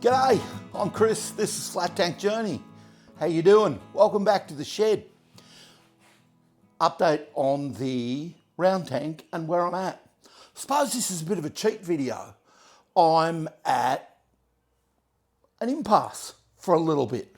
G'day, I'm Chris, this is Flat Tank Journey. How you doing? Welcome back to the shed. Update on the round tank and where I'm at. Suppose this is a bit of a cheat video. I'm at an impasse for a little bit.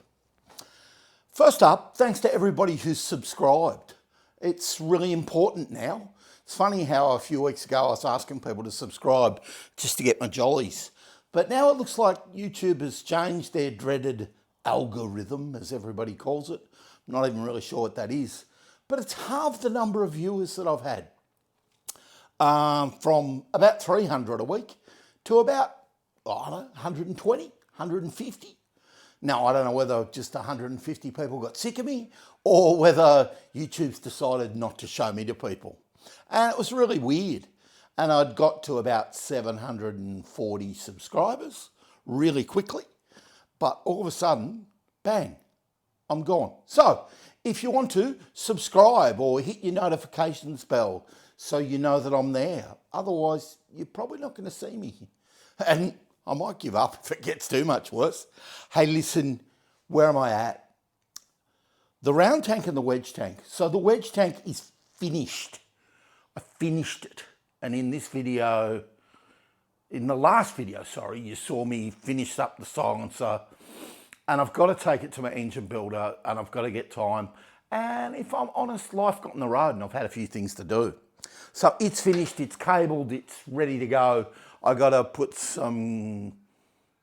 First up, thanks to everybody who's subscribed. It's really important now. It's funny how a few weeks ago I was asking people to subscribe just to get my jollies. But now it looks like YouTube has changed their dreaded algorithm, as everybody calls it. I'm not even really sure what that is. But it's halved the number of viewers that I've had. From about 300 a week to about, I don't know, 120, 150. Now, I don't know whether just 150 people got sick of me or whether YouTube's decided not to show me to people. And it was really weird. And I'd got to about 740 subscribers really quickly. But all of a sudden, bang, I'm gone. So if you want to, subscribe or hit your notifications bell so you know that I'm there. Otherwise, you're probably not going to see me. And I might give up if it gets too much worse. Hey, listen, where am I at? The round tank and the wedge tank. So the wedge tank is finished. I finished it. And in this video, in the last video, sorry, you saw me finish up the silencer. And I've got to take it to my engine builder and I've got to get time. And if I'm honest, life got on the road and I've had a few things to do. So it's finished, it's cabled, it's ready to go. I got to put some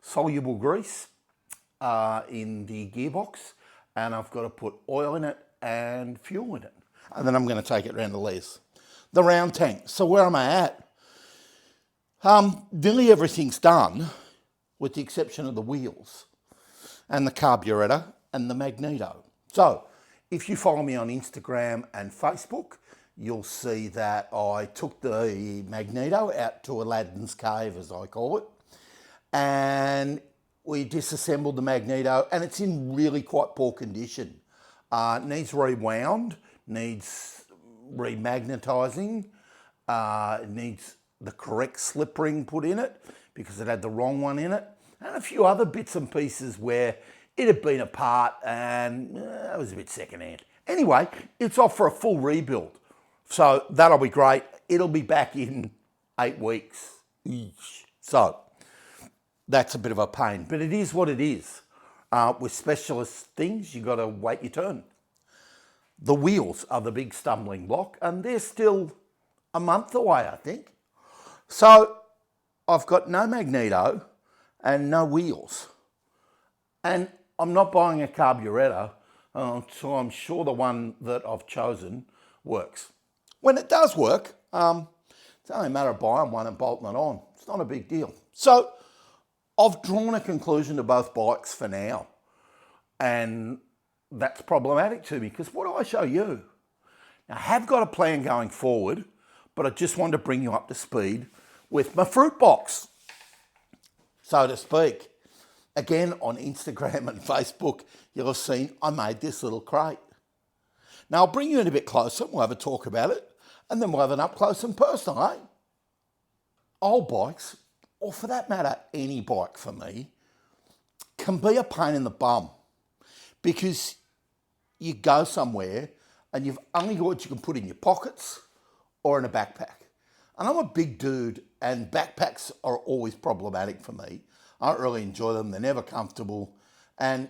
soluble grease in the gearbox and I've got to put oil in it and fuel in it. And then I'm going to take it around to Les. The round tank. So where am I at? Nearly everything's done with the exception of the wheels and the carburetor and the magneto. So if you follow me on Instagram and Facebook, you'll see that I took the magneto out to Aladdin's cave, as I call it, and we disassembled the magneto and it's in really quite poor condition. Needs rewound, needs remagnetising, it needs the correct slip ring put in it because it had the wrong one in it, and a few other bits and pieces where it had been apart and it was a bit secondhand. Anyway, it's off for a full rebuild. So that'll be great. It'll be back in 8 weeks. So that's a bit of a pain, but it is what it is. With specialist things, you got to wait your turn. The wheels are the big stumbling block and they're still a month away, I think. So I've got no magneto and no wheels. And I'm not buying a carburetor so I'm sure the one that I've chosen works. When it does work, it's only a matter of buying one and bolting it on. It's not a big deal. So I've drawn a conclusion to both bikes for now. And that's problematic to me because what do I show you? Now, I have got a plan going forward, but I just wanted to bring you up to speed with my fruit box, so to speak. Again, on Instagram and Facebook, you'll have seen I made this little crate. Now, I'll bring you in a bit closer, we'll have a talk about it, and then we'll have an up close and personal, eh? Old bikes, or for that matter, any bike for me, can be a pain in the bum because you go somewhere and you've only got what you can put in your pockets or in a backpack. And I'm a big dude and backpacks are always problematic for me. I don't really enjoy them. They're never comfortable. And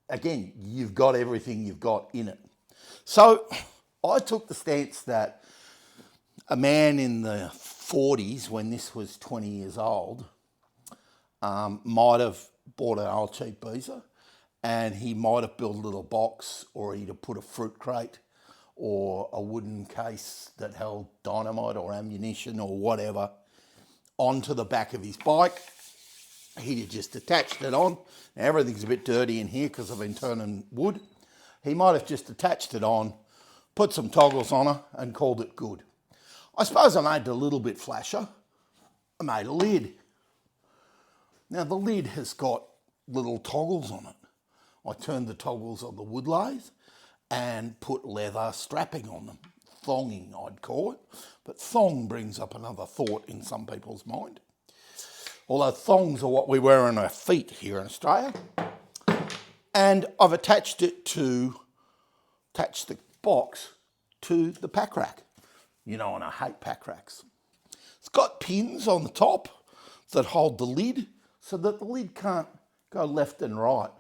again, you've got everything you've got in it. So I took the stance that a man in the 40s, when this was 20 years old, might have bought an old cheap Beezer and he might have built a little box or he'd have put a fruit crate or a wooden case that held dynamite or ammunition or whatever onto the back of his bike. He'd have just attached it on. Now, everything's a bit dirty in here because I've been turning wood. He might have just attached it on, put some toggles on it and called it good. I suppose I made it a little bit flasher. I made a lid. Now the lid has got little toggles on it. I turned the toggles on the wood lathe and put leather strapping on them. Thonging, I'd call it. But thong brings up another thought in some people's mind. although thongs are what we wear on our feet here in Australia. And I've attached the box to the pack rack. You know, and I hate pack racks. It's got pins on the top that hold the lid so that the lid can't go left and right.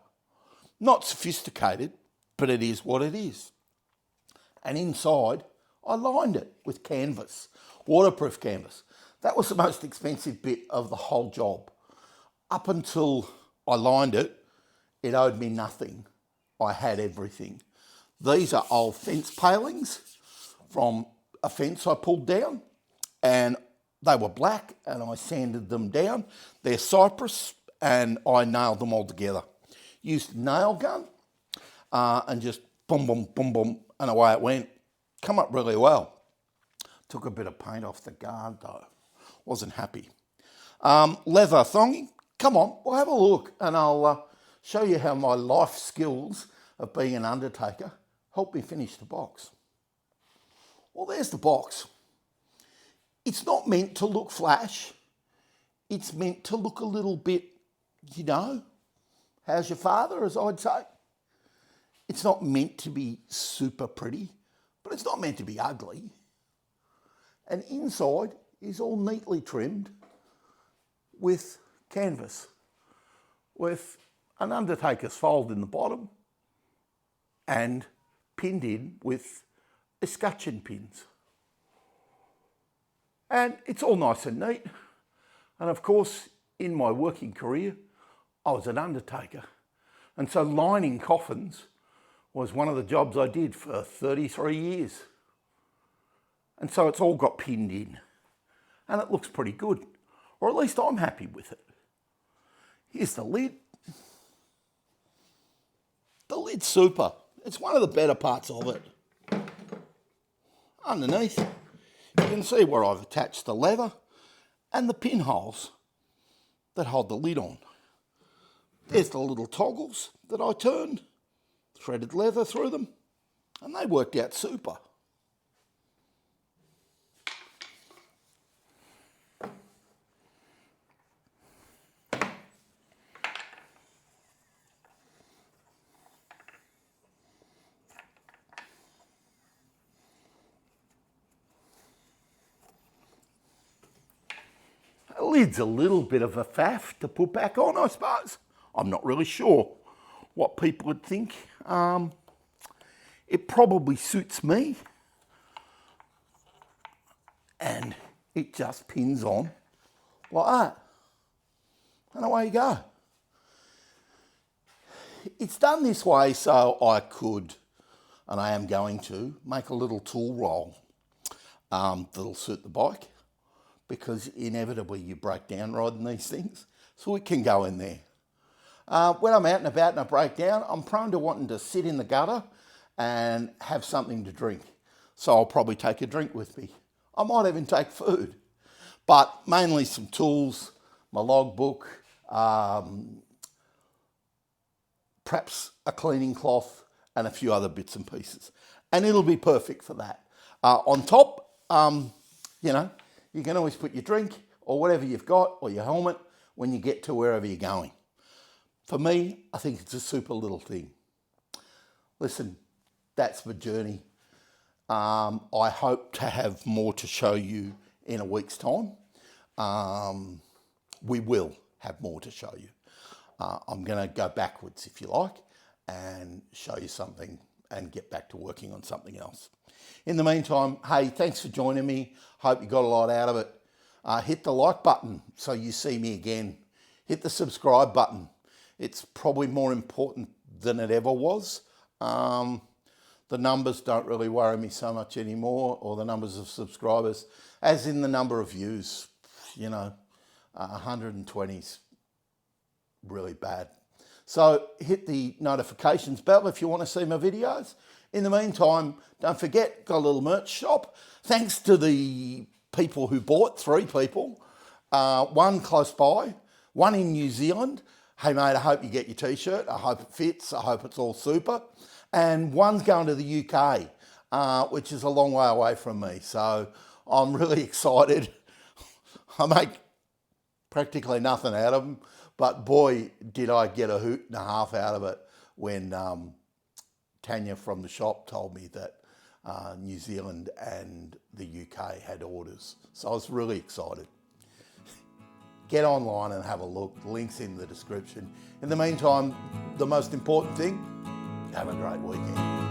Not sophisticated, but it is what it is. And inside, I lined it with canvas, waterproof canvas. That was the most expensive bit of the whole job. Up until I lined it, it owed me nothing. I had everything. These are old fence palings from a fence I pulled down, and they were black, and I sanded them down. They're cypress, and I nailed them all together. Used a nail gun, and just boom, boom, boom, boom, and away it went. Come up really well. Took a bit of paint off the guard though. Wasn't happy. Leather thonging. Come on, we'll have a look, and I'll show you how my life skills of being an undertaker helped me finish the box. Well, there's the box. It's not meant to look flash. It's meant to look a little bit, you know, how's your father, as I'd say. It's not meant to be super pretty, but it's not meant to be ugly. And inside is all neatly trimmed with canvas, with an undertaker's fold in the bottom and pinned in with escutcheon pins. And it's all nice and neat. And of course, in my working career, I was an undertaker. And so lining coffins was one of the jobs I did for 33 years. And so it's all got pinned in. And it looks pretty good. Or at least I'm happy with it. Here's the lid. The lid's super. It's one of the better parts of it. Underneath, you can see where I've attached the leather and the pinholes that hold the lid on. There's the little toggles that I turned, threaded leather through them, and they worked out super. The lid's a little bit of a faff to put back on, I suppose. I'm not really sure what people would think. It probably suits me. And it just pins on like that. And away you go. It's done this way so I could, and I am going to, make a little tool roll that'll suit the bike, because inevitably you break down riding these things. So it can go in there. When I'm out and about and I break down, I'm prone to wanting to sit in the gutter and have something to drink. So I'll probably take a drink with me. I might even take food, but mainly some tools, my logbook, perhaps a cleaning cloth and a few other bits and pieces. And it'll be perfect for that. On top, you know, you can always put your drink or whatever you've got or your helmet when you get to wherever you're going. For me, I think it's a super little thing. Listen, that's my journey. I hope to have more to show you in a week's time. We will have more to show you. I'm going to go backwards, if you like, and show you something and get back to working on something else. In the meantime, hey, thanks for joining me. Hope you got a lot out of it. Hit the like button so you see me again. Hit the subscribe button. It's probably more important than it ever was. The numbers don't really worry me so much anymore, or the numbers of subscribers, as in the number of views. You know, 120's really bad. So hit the notifications bell if you want to see my videos. In the meantime, don't forget, got a little merch shop. Thanks to the people who bought, 3 people, one close by, one in New Zealand. Hey mate, I hope you get your t-shirt. I hope it fits. I hope it's all super. And one's going to the UK, which is a long way away from me. So I'm really excited. I make practically nothing out of them. But boy, did I get a hoot and a half out of it when Tanya from the shop told me that New Zealand and the UK had orders. So I was really excited. Get online and have a look. Links in the description. In the meantime, the most important thing, have a great weekend.